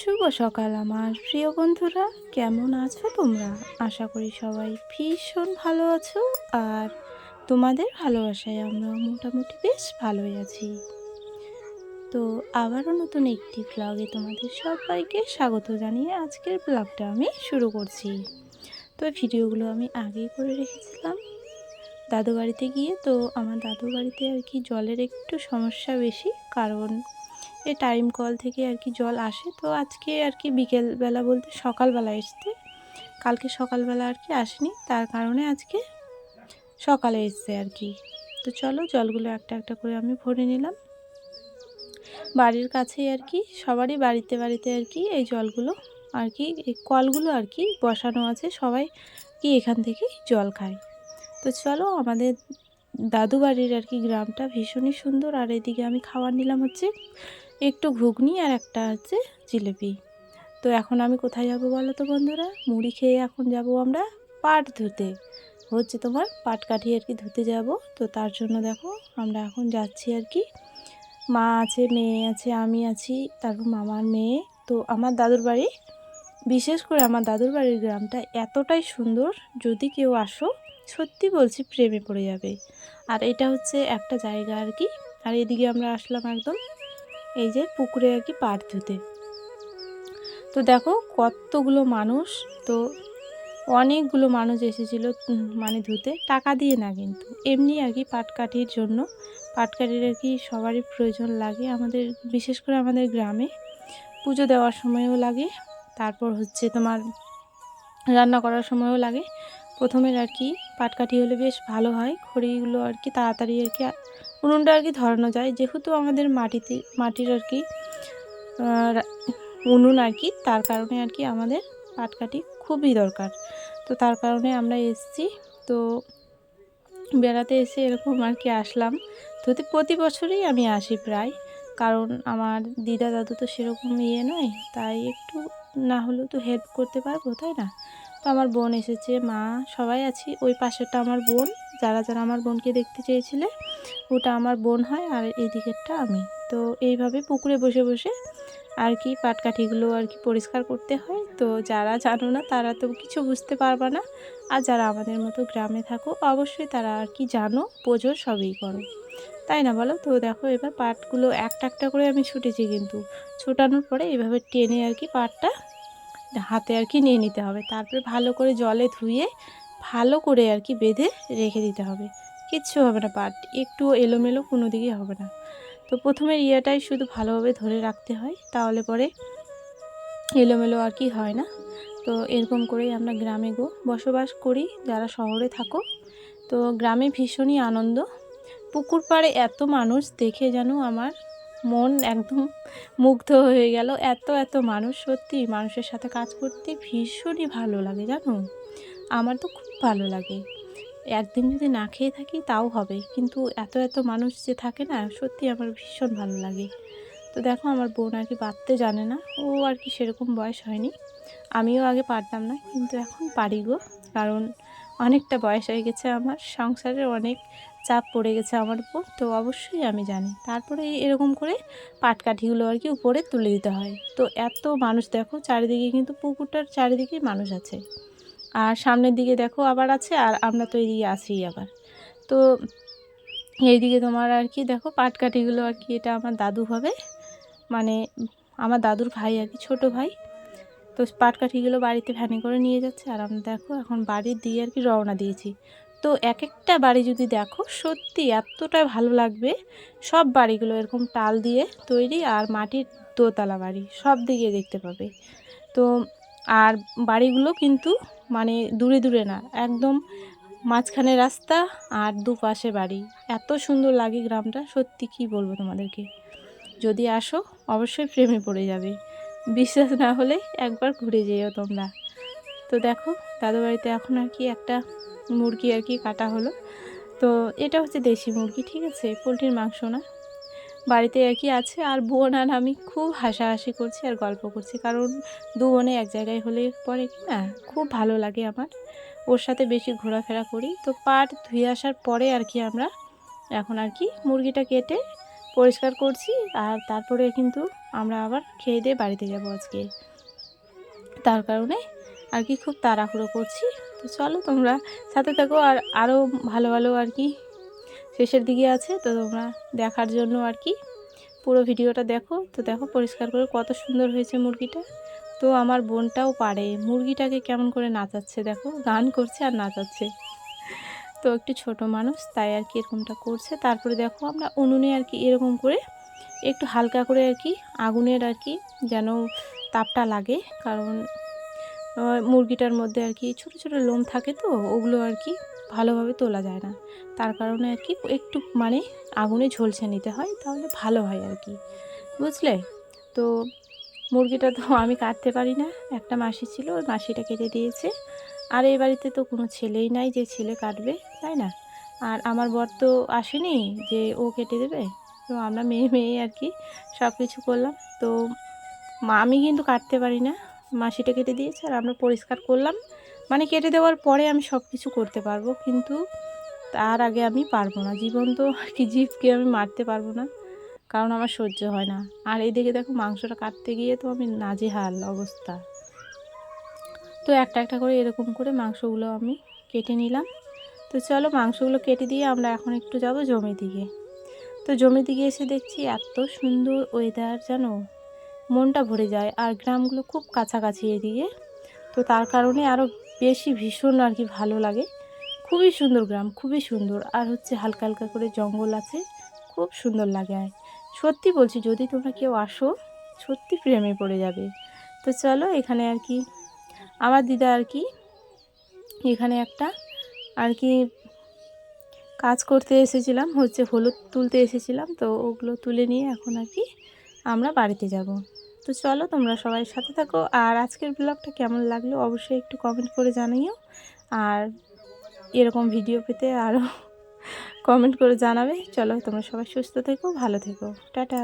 শুভ সকাল আমার প্রিয় বন্ধুরা, কেমন আছো তোমরা? আশা করি সবাই ভীষণ ভালো আছো। আর তোমাদের ভালোবাসায় আমরা মোটামুটি বেশ ভালোই আছি। তো আবারও নতুন একটি ব্লগে তোমাদের সবাইকে স্বাগত জানিয়ে আজকের ব্লগটা আমি শুরু করছি। তো ভিডিওগুলো আমি আগেই করে রেখেছিলাম দাদু বাড়িতে গিয়ে। তো আমার দাদু বাড়িতে আর কি জলের একটু সমস্যা বেশি, কারণ এই টাইম কল থেকে আর কি জল আসে। তো আজকে আর কি বিকেলবেলা বলতে সকালবেলা এসছে, কালকে সকালবেলা আর কি আসেনি, তার কারণে আজকে সকালে এসছে আর কি। তো চলো জলগুলো একটা একটা করে আমি ভরে নিলাম। বাড়ির কাছেই আর কি সবারই বাড়িতে বাড়িতে আর কি এই জলগুলো আর কি এই কলগুলো আর কি বসানো আছে, সবাই কি এখান থেকেই জল খায়। তো চলো, আমাদের দাদু বাড়ির আর কি গ্রামটা ভীষণই সুন্দর। আর এদিকে আমি খাবার নিলাম হচ্ছে একটু ঘুগনি আর একটা হচ্ছে জিলিপি। তো এখন আমি কোথায় যাব বলো তো বন্ধুরা? মুড়ি খেয়ে এখন যাব আমরা পাট ধুতে, হচ্ছে তোমার পাট কাঠি আর কি ধুতে যাব। তো তার জন্য দেখো আমরা এখন যাচ্ছি আর কি। মা আছে, মেয়ে আছে, আমি আছি, তারপর মামার মেয়ে। তো আমার দাদুর বাড়ি, বিশেষ করে আমার দাদুর বাড়ির গ্রামটা এতটাই সুন্দর, যদি কেউ আসো সত্যি বলছি প্রেমে পড়ে যাবে। আর এটা হচ্ছে একটা জায়গা আর কি। আর এদিকে আমরা আসলাম একদম এই যে পুকুরে আর কি পাট ধুতে। তো দেখো কতগুলো মানুষ, তো অনেকগুলো মানুষ এসেছিলো মানে ধুতে, টাকা দিয়ে না কিন্তু এমনি আর কি পাটকাঠির জন্য। পাটকাঠির আর কি সবারই প্রয়োজন লাগে আমাদের, বিশেষ করে আমাদের গ্রামে পুজো দেওয়ার সময়ও লাগে, তারপর হচ্ছে তোমার রান্না করার সময়ও লাগে। প্রথমের আর কি পাটকাঠি হলে বেশ ভালো হয়, খড়িগুলো আর কি তাড়াতাড়ি আর কি উনুনটা আর কি ধরানো যায়, যেহেতু আমাদের মাটির আর কি উনুন আর কি, তার কারণে আর কি আমাদের পাটকাঠি খুবই দরকার। তো তার কারণে আমরা এসেছি। তো বেড়াতে এসে এরকম আর কি আসলাম ধুতে। প্রতি বছরই আমি আসি প্রায়, কারণ আমার দিদা দাদু তো সেরকম নয়, তাই একটু না হলেও তো হেল্প করতে পারবো, তাই না? তো আমার বোন এসেছে, মা, সবাই আছি। ওই পাশেরটা আমার বোন, যারা যারা আমার বোনকে দেখতে চেয়েছিলে ওটা আমার বোন হয়, আর এই দিকেরটা আমি। তো এইভাবে পুকুরে বসে বসে আর কি পাটকাঠিগুলো আর কি পরিষ্কার করতে হয়। তো যারা জানো না তারা তো কিছু বুঝতে পারবে না, আর যারা আমাদের মতো গ্রামে থাকো অবশ্যই তারা আর কি জানো, বোঝো, সবই করো, তাই না বলো? তো দেখো এবার পাটগুলো একটা একটা করে আমি ছুটেছি, কিন্তু ছুটানোর পরে এইভাবে টেনে আর কি পাটটা হাতে আর কি নিয়ে নিতে হবে, তারপরে ভালো করে জলে ধুয়ে ভালো করে আর কি বেঁধে রেখে দিতে হবে। কিচ্ছু হবে না, পাট একটু এলোমেলো কোনো দিকে হবে না। তো প্রথমের ইয়েটাই শুধু ভালোভাবে ধরে রাখতে হয়, তাহলে পরে এলোমেলো আর কি হয় না। তো এরকম করেই আমরা গ্রামে বসবাস করি, যারা শহরে থাকো। তো গ্রামে ভীষণই আনন্দ। পুকুর পাড়ে এত মানুষ দেখে যেন আমার মন একদম মুগ্ধ হয়ে গেল। এত এত মানুষ, সত্যি মানুষের সাথে কাজ করতে ভীষণই ভালো লাগে জানো। আমার তো খুব ভালো লাগে। একদিন যদি না খেয়ে থাকি তাও হবে, কিন্তু এত এত মানুষ যে থাকে না, সত্যি আমার ভীষণ ভালো লাগে। তো দেখো আমার বোন আর কি বাঁধতে জানে না, ও আর কি সেরকম বয়স হয়নি। আমিও আগে পারতাম না, কিন্তু এখন পারি গো, কারণ অনেকটা বয়স হয়ে গেছে, আমার সংসারের অনেক চাপ পড়ে গেছে আমার উপর। তো অবশ্যই আমি জানি। তারপরে এরকম করে পাটকাঠিগুলো আর কি উপরে তুলে দিতে হয়। তো এত মানুষ দেখো চারিদিকে, কিন্তু পুকুরটার চারিদিকেই মানুষ আছে, আর সামনের দিকে দেখো আবার আছে, আর আমরা তো এদিকে আছি আবার। তো এইদিকে তোমার আর কি দেখো পাটকাঠিগুলো আর কি, এটা আমার দাদু হবে, মানে আমার দাদুর ভাই আর কি, ছোটো ভাই। তো পাটকাঠিগুলো বাড়িতে ভ্যানে করে নিয়ে যাচ্ছে, আর আমরা দেখো এখন বাড়ির দিয়ে আর কি রওনা দিয়েছি। তো এক একটা বাড়ি যদি দেখো সত্যি এতটা ভালো লাগবে। সব বাড়িগুলো এরকম টাল দিয়ে তৈরি, আর মাটির দোতলা বাড়ি, সব দিকে দেখতে পাবে। তো আর বাড়িগুলো কিন্তু মানে দূরে দূরে না, একদম মাঝখানে রাস্তা আর দুপাশে বাড়ি। এত সুন্দর লাগে গ্রামটা, সত্যি কি বলবো তোমাদেরকে। যদি আসো অবশ্যই প্রেমে পড়ে যাবে। বিশ্বাস না হলে একবার ঘুরে যেও তোমরা। তো দেখো দাদু বাড়িতে এখন আর কি একটা মুরগি আর কি কাটা হলো। তো এটা হচ্ছে দেশি মুরগি, ঠিক আছে, পোলট্রির মাংস না। বাড়িতে আর কি আছে, আর বোন আর আমি খুব হাসাহাসি করছি আর গল্প করছি, কারণ দু বোনে এক জায়গায় হলে পরে কি না খুব ভালো লাগে আমার, ওর সাথে বেশি ঘোরাফেরা করি। তো পাট ধুয়ে আসার পরে আর কি আমরা এখন আর কি মুরগিটা কেটে পরিষ্কার করছি। আর তারপরে কিন্তু আমরা আবার খেয়ে দিয়ে বাড়িতে যাব আজকে, তার কারণে আর কি খুব তাড়াহুড়ো করছি। তো চলো তোমরা সাথে থাকো, আর আরও ভালো ভালো আর কি শেষের দিকে আছে, তো তোমরা দেখার জন্য আর কি পুরো ভিডিওটা দেখো। তো দেখো পরিষ্কার করে কত সুন্দর হয়েছে মুরগিটা। তো আমার বোনটাও পারে মুরগিটাকে কেমন করে নাচাচ্ছে, দেখো গান করছে আর নাচাচ্ছে। তো একটু ছোট মানুষ তাই আর কি এরকমটা করছে। তারপরে দেখো আমরা উনুনে আর কি এরকম করে একটু হালকা করে আর কি আগুনের আর কি যেন তাপটা লাগে, কারণ মুরগিটার মধ্যে আর কি ছোটো ছোটো লোম থাকে, তো ওগুলো আর কি ভালোভাবে তোলা যায় না, তার কারণে আর কি একটু মানে আগুনে ঝলসে নিতে হয়, তাহলে ভালো হয় আর কি, বুঝলে। তো মুরগিটা তো আমি কাটতে পারি না, একটা মাসি ছিল, ওই মাসিটা কেটে দিয়েছে। আর এই বাড়িতে তো কোনো ছেলেই নাই যে ছেলে কাটবে, তাই না? আর আমার বর তো আসেনি যে ও কেটে দেবে। তো আমরা মেয়ে মেয়ে আর কি সব কিছু করলাম। তো আমি কিন্তু কাটতে পারি না, মাসিটা কেটে দিয়েছে আর আমরা পরিষ্কার করলাম। মানে কেটে দেওয়ার পরে আমি সব কিছু করতে পারবো, কিন্তু তার আগে আমি পারবো না। জীবন্ত আর কি জীবকে আমি মারতে পারবো না, কারণ আমার সহ্য হয় না। আর এইদিকে দেখো মাংসটা কাটতে গিয়ে তো আমি নাজেহাল অবস্থা। তো একটা একটা করে এরকম করে মাংসগুলো আমি কেটে নিলাম। তো চলো মাংসগুলো কেটে দিয়ে আমরা এখন একটু যাব জমির দিকে। তো জমির দিকে এসে দেখছি এত সুন্দর ওয়েদার, যেন মনটা ভরে যায়। আর গ্রামগুলো খুব কাছাকাছি এদিকে, তো তার কারণে আরও বেশি ভীষণ আর কি ভালো লাগে। খুবই সুন্দর গ্রাম, খুবই সুন্দর। আর হচ্ছে হালকা হালকা করে জঙ্গল আছে, খুব সুন্দর লাগে। আর সত্যি বলছি, যদি তোমরা কেউ আসো সত্যি প্রেমে পড়ে যাবে। তো চলো এখানে আর কি আমার দিদা আর কি এখানে একটা আর কি কাজ করতে এসেছিলাম, হচ্ছে হলুদ তুলতে এসেছিলাম, তো ওগুলো তুলে নিয়ে এখন আর কি আমরা বাড়িতে যাব। তো চলো তোমরা সবাই সাথে থাকো। আর আজকের ব্লগটা কেমন লাগলো অবশ্যই একটু কমেন্ট করে জানিও। আর এরকম ভিডিও পেতে আরও কমেন্ট করে জানাবে। চলো তোমরা সবাই সুস্থ থেকো, ভালো থেকো, টাটা।